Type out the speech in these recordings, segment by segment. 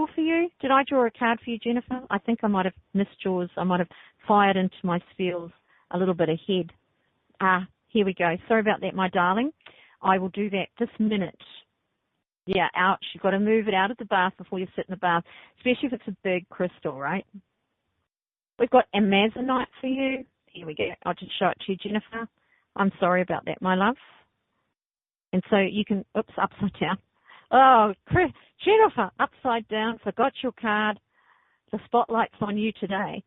crystal for you? Did I draw a card for you, Jennifer? I think I might have missed yours. I might have fired into my spheres a little bit ahead. Here we go. Sorry about that, my darling. I will do that this minute. Yeah, ouch. You've got to move it out of the bath before you sit in the bath, especially if it's a big crystal, right? We've got amazonite for you. Here we go. I'll just show it to you, Jennifer. I'm sorry about that, my love. And so you can, upside down. Oh, Jennifer, upside down. Forgot your card. The spotlight's on you today.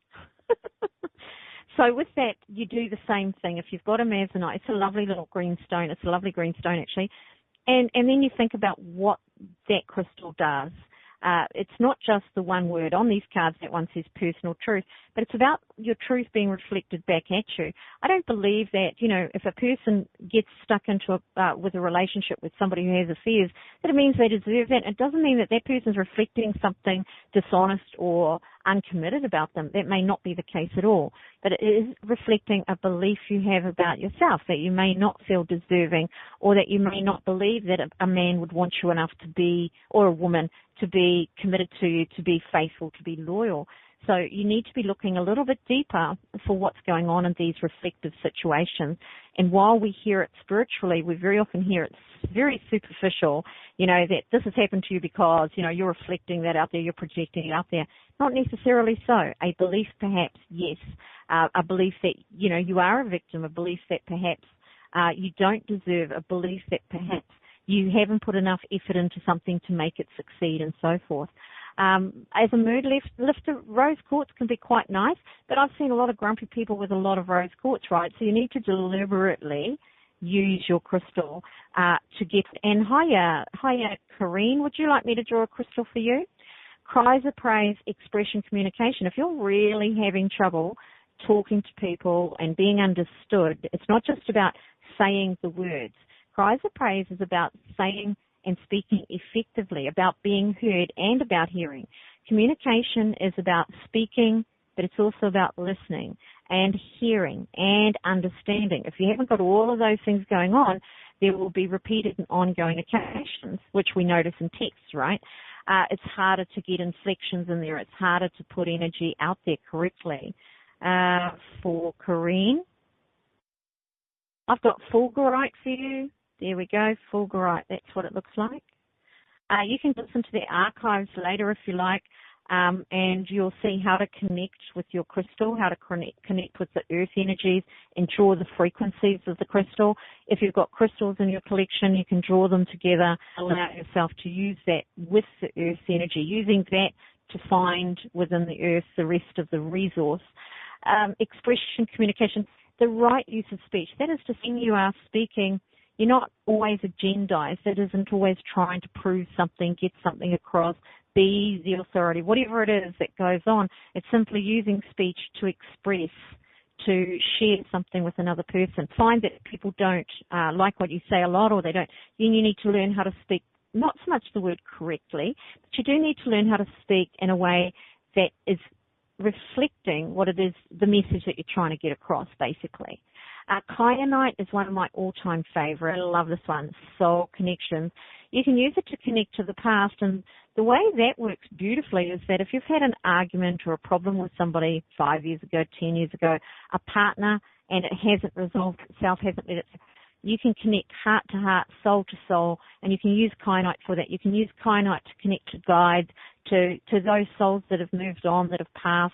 So with that, you do the same thing. If you've got amazonite, it's a lovely little green stone. It's a lovely green stone, actually. And then you think about what that crystal does. It's not just the one word on these cards that one says personal truth, but it's about your truth being reflected back at you. I don't believe that, if a person gets stuck into with a relationship with somebody who has affairs, that it means they deserve that. It doesn't mean that that person's reflecting something dishonest or uncommitted about them. That may not be the case at all, but it is reflecting a belief you have about yourself, that you may not feel deserving, or that you may not believe that a man would want you enough to be, or a woman, to be committed to you, to be faithful, to be loyal. So you need to be looking a little bit deeper for what's going on in these reflective situations. And while we hear it spiritually, we very often hear it's very superficial, that this has happened to you because, you're reflecting that out there, you're projecting it out there. Not necessarily so. A belief perhaps, yes. A belief that, you are a victim, a belief that perhaps you don't deserve, a belief that perhaps you haven't put enough effort into something to make it succeed, and so forth. As a mood lifter, rose quartz can be quite nice, but I've seen a lot of grumpy people with a lot of rose quartz, right? So you need to deliberately use your crystal to get. And hiya, Corrine, would you like me to draw a crystal for you? Cries of praise, expression, communication. If you're really having trouble talking to people and being understood, it's not just about saying the words. Cries of praise is about saying and speaking effectively, about being heard and about hearing. Communication is about speaking, but it's also about listening and hearing and understanding. If you haven't got all of those things going on, there will be repeated and ongoing occasions, which we notice in text, right? It's harder to get inflections in there. It's harder to put energy out there correctly. For Corrine, I've got fulgurite for you. There we go, fulgurite. That's what it looks like. You can listen to the archives later if you like, and you'll see how to connect with your crystal, how to connect with the earth energies and draw the frequencies of the crystal. If you've got crystals in your collection, you can draw them together, allow yourself to use that with the earth energy, using that to find within the earth the rest of the resource. Expression, communication, the right use of speech. That is to say, when you are speaking, you're not always agendized. That isn't always trying to prove something, get something across, be the authority, whatever it is that goes on. It's simply using speech to express, to share something with another person. Find that people don't like what you say a lot, or they don't. Then you need to learn how to speak, not so much the word correctly, but you do need to learn how to speak in a way that is reflecting what it is, the message that you're trying to get across, basically. Kyanite is one of my all-time favorite. I love this one, soul connections. You can use it to connect to the past, and the way that works beautifully is that if you've had an argument or a problem with somebody 5 years ago, 10 years ago, a partner, and it hasn't resolved itself, you can connect heart to heart, soul to soul, and you can use kyanite for that. You can use kyanite to connect to guides, to those souls that have moved on, that have passed.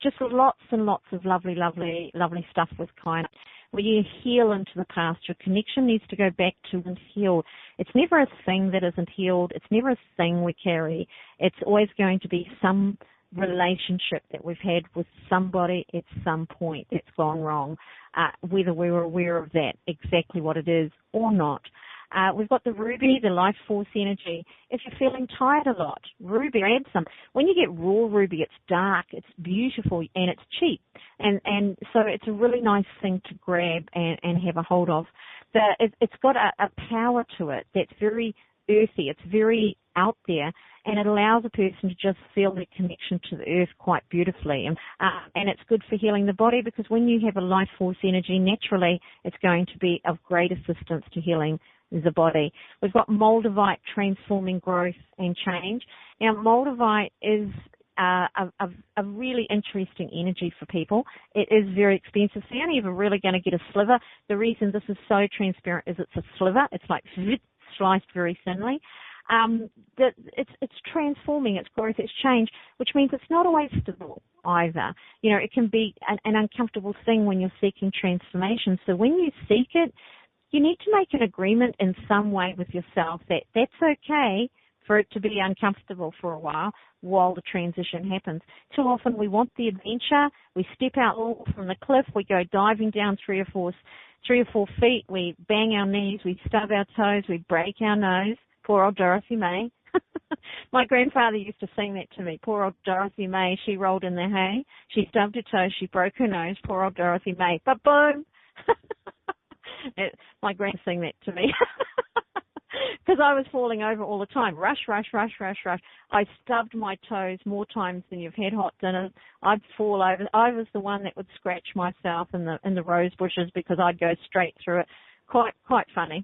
Just lots and lots of lovely, lovely, lovely stuff with kyanite. When you heal into the past, your connection needs to go back to what's healed. It's never a thing that isn't healed. It's never a thing we carry. It's always going to be some relationship that we've had with somebody at some point that's gone wrong, whether we were aware of that, exactly what it is or not. We've got the ruby, the life force energy. If you're feeling tired a lot, ruby, add some. When you get raw ruby, it's dark, it's beautiful, and it's cheap. And so it's a really nice thing to grab and have a hold of. It's got a power to it that's very earthy. It's very out there, and it allows a person to just feel their connection to the earth quite beautifully. And it's good for healing the body, because when you have a life force energy, naturally it's going to be of great assistance to healing is the body. We've got moldavite, transforming growth and change. Now, moldavite is a really interesting energy for people. It is very expensive, so you're only ever really going to get a sliver. The reason this is so transparent is it's a sliver. It's like sliced very thinly. It's transforming, its growth, its change, which means it's not always stable either. You know, it can be an uncomfortable thing when you're seeking transformation. So when you seek it, you need to make an agreement in some way with yourself that that's okay for it to be uncomfortable for a while the transition happens. Too often we want the adventure, we step out from the cliff, we go diving down 3 or 4 feet, we bang our knees, we stub our toes, we break our nose. Poor old Dorothy May. My grandfather used to sing that to me. Poor old Dorothy May, she rolled in the hay, she stubbed her toes, she broke her nose. Poor old Dorothy May. But boom! My grand sang that to me. Because I was falling over all the time. Rush, rush, rush, rush, rush. I stubbed my toes more times than you've had hot dinners. I'd fall over. I was the one that would scratch myself in the rose bushes because I'd go straight through it. Quite funny.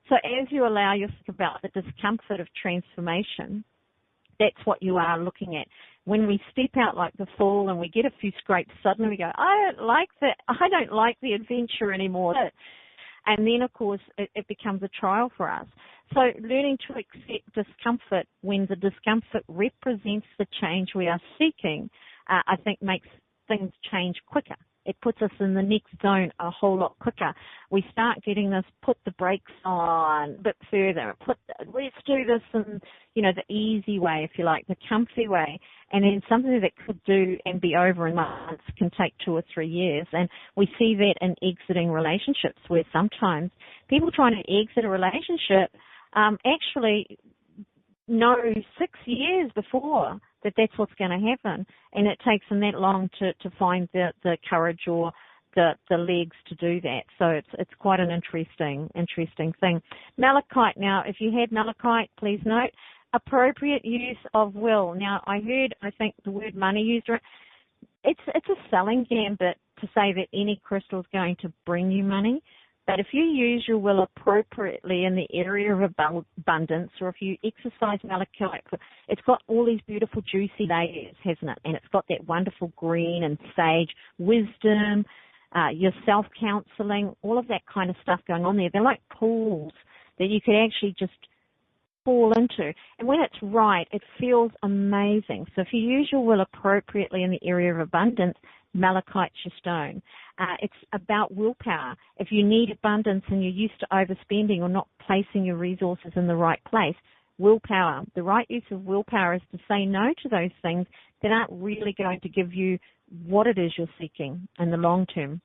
So as you allow yourself about the discomfort of transformation, that's what you are looking at. When we step out like the fall and we get a few scrapes, suddenly we go, I don't like the adventure anymore. And then, of course, it becomes a trial for us. So learning to accept discomfort when the discomfort represents the change we are seeking, I think makes things change quicker. It puts us in the next zone a whole lot quicker. We start getting this, put the brakes on a bit further. Let's do this in, the easy way, if you like, the comfy way. And then something that could do and be over in months can take 2 or 3 years. And we see that in exiting relationships where sometimes people trying to exit a relationship actually know 6 years before that that's what's going to happen, and it takes them that long to find the courage or the legs to do that. So it's quite an interesting thing. Malachite. Now, if you had malachite, please note appropriate use of will. Now, I think the word money used. It's a selling gambit to say that any crystal is going to bring you money. But if you use your will appropriately in the area of abundance, or if you exercise malachite, it's got all these beautiful juicy layers, hasn't it? And it's got that wonderful green and sage wisdom, your self-counseling, all of that kind of stuff going on there. They're like pools that you could actually just fall into. And when it's right, it feels amazing. So if you use your will appropriately in the area of abundance, malachite's your stone. It's about willpower. If you need abundance and you're used to overspending or not placing your resources in the right place, willpower. The right use of willpower is to say no to those things that aren't really going to give you what it is you're seeking in the long term,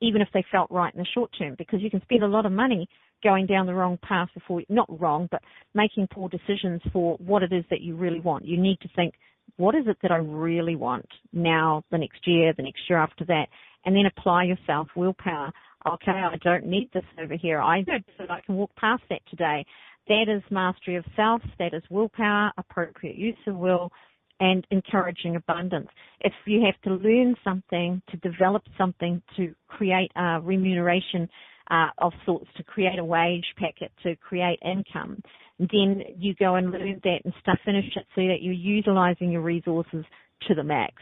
even if they felt right in the short term, because you can spend a lot of money going down the wrong path before, not wrong, but making poor decisions for what it is that you really want. You need to think, what is it that I really want now, the next year after that, and then apply yourself willpower. Okay, I don't need this over here. I know that I can walk past that today. That is mastery of self. That is willpower, appropriate use of will, and encouraging abundance. If you have to learn something, to develop something, to create a remuneration of sorts, to create a wage packet, to create income, then you go and learn that and finish it so that you're utilizing your resources to the max.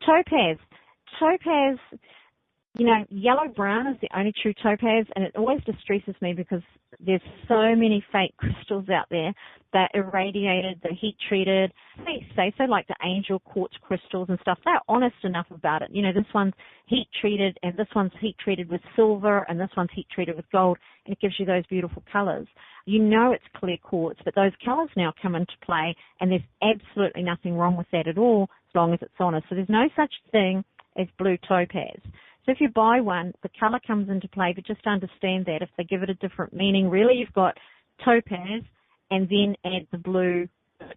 Topaz, yellow-brown is the only true topaz, and it always distresses me because there's so many fake crystals out there that are irradiated, they're heat-treated. They say so, like the angel quartz crystals and stuff. They're honest enough about it. This one's heat-treated, and this one's heat-treated with silver, and this one's heat-treated with gold, and it gives you those beautiful colors. It's clear quartz, but those colors now come into play, and there's absolutely nothing wrong with that at all as long as it's honest. So there's no such thing as blue topaz. So if you buy one, the color comes into play, but just understand that if they give it a different meaning, really you've got topaz and then add the blue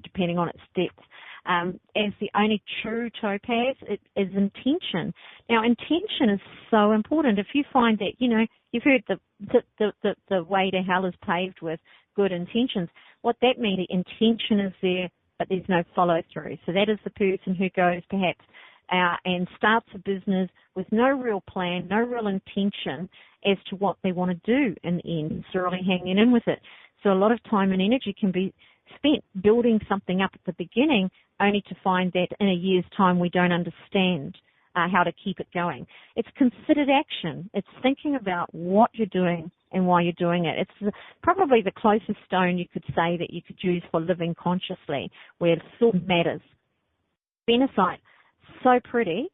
depending on its depth. As the only true topaz, it is intention. Now, intention is so important. If you find that, you've heard the way to hell is paved with good intentions. What that means, the intention is there, but there's no follow-through. So that is the person who goes perhaps and starts a business with no real plan, no real intention, as to what they want to do in the end, necessarily hanging in with it. So a lot of time and energy can be spent building something up at the beginning, only to find that in a year's time we don't understand how to keep it going. It's considered action. It's thinking about what you're doing and why you're doing it. It's probably the closest stone you could say that you could use for living consciously, where thought matters. Phenocite, so pretty.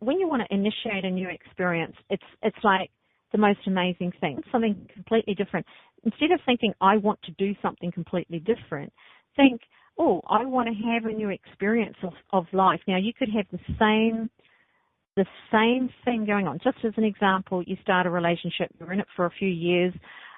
When you want to initiate a new experience, it's like the most amazing thing, something completely different. Instead of thinking, I want to do something completely different, think, oh, I want to have a new experience of life. Now, you could have the same thing going on. Just as an example, you start a relationship, you're in it for a few years,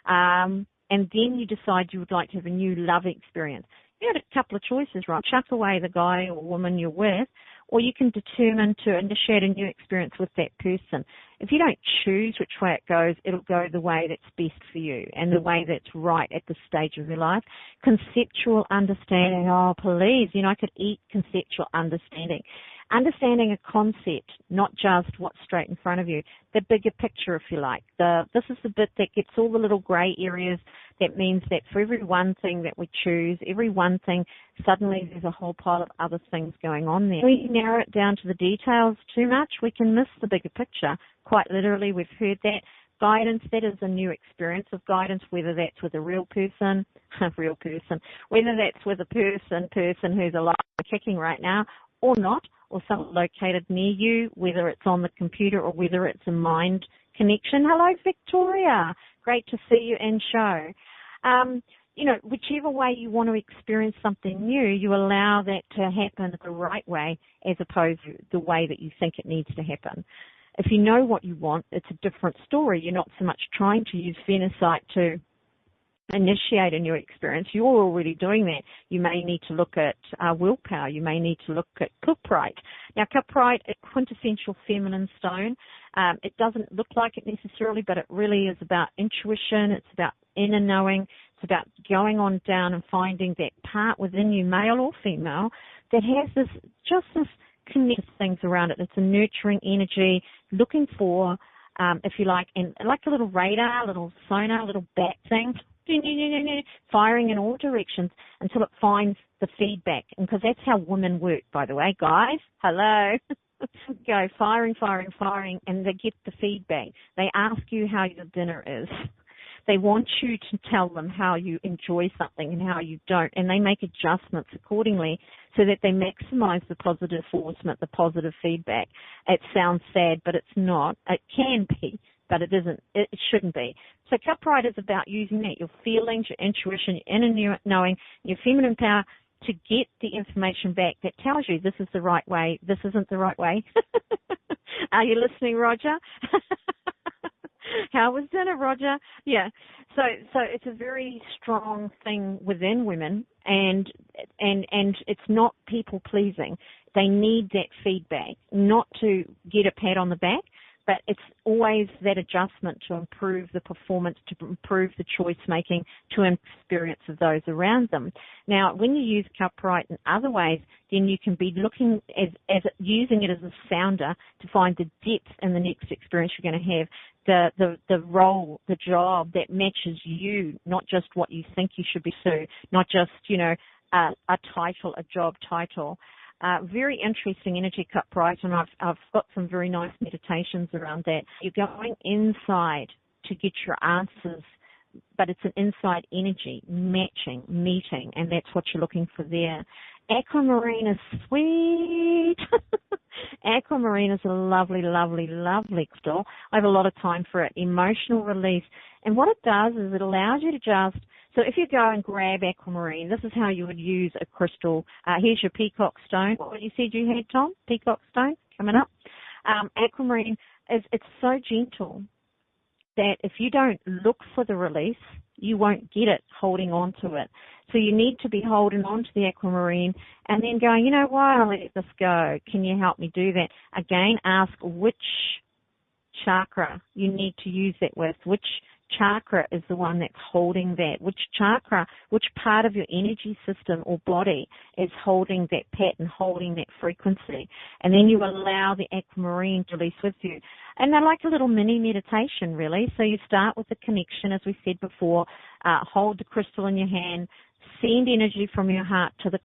and then you decide you would like to have a new love experience. You had a couple of choices, right? Chuck away the guy or woman you're with, or you can determine to initiate a new experience with that person. If you don't choose which way it goes, it'll go the way that's best for you and the way that's right at this stage of your life. Conceptual understanding, oh, please, I could eat conceptual understanding. Understanding a concept, not just what's straight in front of you, the bigger picture, if you like. This is the bit that gets all the little grey areas. That means that for every one thing that we choose, every one thing, suddenly there's a whole pile of other things going on there. If we narrow it down to the details too much, we can miss the bigger picture. Quite literally, we've heard that. Guidance, that is a new experience of guidance, whether that's with a real person, whether that's with a person who's alive and kicking right now or not, or someone located near you, whether it's on the computer or whether it's a mind connection. Hello, Victoria. Great to see you and show. Whichever way you want to experience something new, you allow that to happen the right way as opposed to the way that you think it needs to happen. If you know what you want, it's a different story. You're not so much trying to use phenocite to initiate a new experience. You're already doing that. You may need to look at willpower. You may need to look at cuprite. Now, cuprite, a quintessential feminine stone. It doesn't look like it necessarily, but it really is about intuition. It's about inner knowing. It's about going on down and finding that part within you, male or female, that has this connected things around it. It's a nurturing energy, looking for, if you like, and like a little radar, a little sonar, a little bat thing, firing in all directions until it finds the feedback. And because that's how women work, by the way, guys. Hello. Go firing, and they get the feedback. They ask you how your dinner is. They want you to tell them how you enjoy something and how you don't, and they make adjustments accordingly so that they maximize the positive enforcement, the positive feedback. It sounds sad, but it's not. It can be, but it isn't. It shouldn't be. So cuprite is about using that, your feelings, your intuition, your inner knowing, your feminine power to get the information back that tells you this is the right way, this isn't the right way. Are you listening, Roger? How was dinner, Roger? Yeah. So it's a very strong thing within women, and it's not people pleasing. They need that feedback, not to get a pat on the back, but it's always that adjustment to improve the performance, to improve the choice making, to experience of those around them. Now, when you use cuprite in other ways, then you can be looking as using it as a sounder to find the depth in the next experience you're going to have, the role, the job that matches you, not just what you think you should be doing, not just, a title, a job title. Very interesting energy cuprite, and I've got some very nice meditations around that. You're going inside to get your answers, but it's an inside energy, matching, meeting, and that's what you're looking for there. Aquamarine is sweet. Aquamarine is a lovely, lovely, lovely crystal. I have a lot of time for it. Emotional release. And what it does is it allows you to just, so if you go and grab aquamarine, this is how you would use a crystal. Here's your peacock stone. What you said you had, Tom? Peacock stone coming up. Aquamarine, it's so gentle that if you don't look for the release, you won't get it holding on to it. So you need to be holding on to the aquamarine and then going, you know what, I'll let this go. Can you help me do that? Again, ask which chakra you need to use that with, which chakra is the one that's holding that? Which chakra, which part of your energy system or body is holding that pattern, holding that frequency? And then you allow the aquamarine to release with you. And they're like a little mini meditation, really. So you start with the connection, as we said before, hold the crystal in your hand, send energy from your heart to the